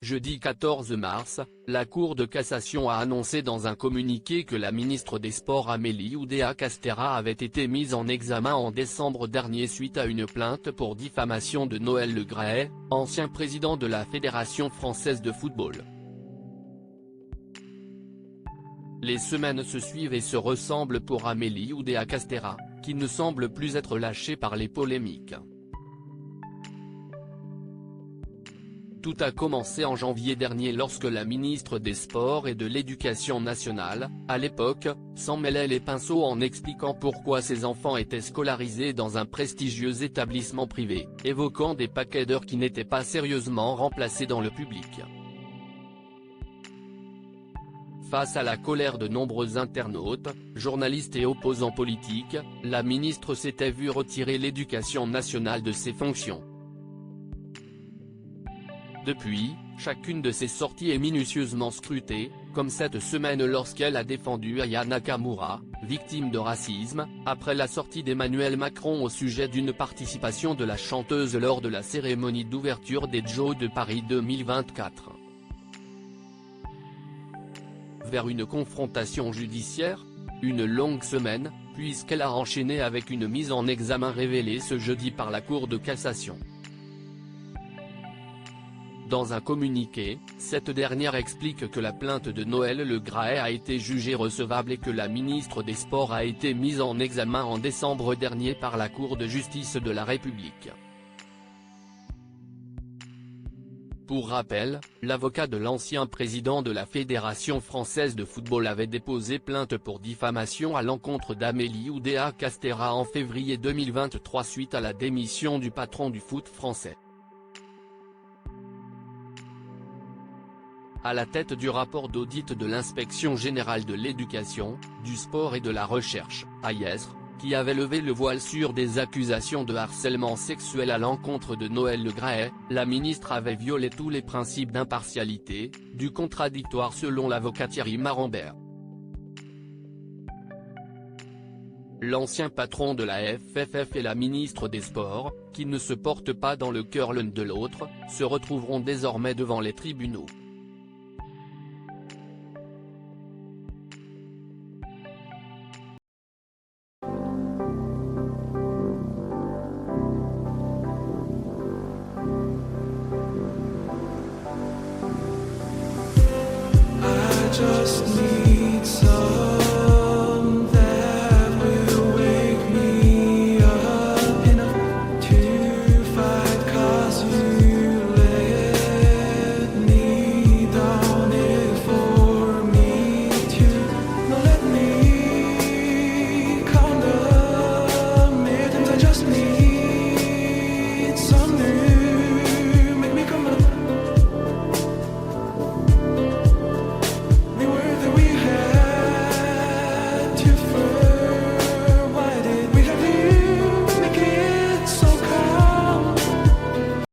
jeudi 14 mars, la Cour de cassation a annoncé dans un communiqué que la ministre des Sports Amélie Oudéa-Castéra avait été mise en examen en décembre dernier suite à une plainte pour diffamation de Noël Le Graët, ancien président de la Fédération française de football. Les semaines se suivent et se ressemblent pour Amélie Oudéa-Castéra, qui ne semble plus être lâchée par les polémiques. Tout a commencé en janvier dernier lorsque la ministre des Sports et de l'Éducation nationale, à l'époque, s'en mêlait les pinceaux en expliquant pourquoi ses enfants étaient scolarisés dans un prestigieux établissement privé, évoquant des paquets d'heures qui n'étaient pas sérieusement remplacés dans le public. Face à la colère de nombreux internautes, journalistes et opposants politiques, la ministre s'était vue retirer l'Éducation nationale de ses fonctions. Depuis, chacune de ses sorties est minutieusement scrutée, comme cette semaine lorsqu'elle a défendu Aya Nakamura, victime de racisme, après la sortie d'Emmanuel Macron au sujet d'une participation de la chanteuse lors de la cérémonie d'ouverture des Jeux de Paris 2024. Vers une confrontation judiciaire ? Une longue semaine, puisqu'elle a enchaîné avec une mise en examen révélée ce jeudi par la Cour de cassation. Dans un communiqué, cette dernière explique que la plainte de Noël Le Graët a été jugée recevable et que la ministre des Sports a été mise en examen en décembre dernier par la Cour de justice de la République. Pour rappel, l'avocat de l'ancien président de la Fédération française de football avait déposé plainte pour diffamation à l'encontre d'Amélie Oudéa-Castéra en février 2023 suite à la démission du patron du foot français. À la tête du rapport d'audit de l'Inspection générale de l'éducation, du sport et de la recherche, (AIESR), qui avait levé le voile sur des accusations de harcèlement sexuel à l'encontre de Noël Le Graët, la ministre avait violé tous les principes d'impartialité, du contradictoire selon l'avocat Thierry Marambert. L'ancien patron de la FFF et la ministre des Sports, qui ne se portent pas dans le cœur l'un de l'autre, se retrouveront désormais devant les tribunaux.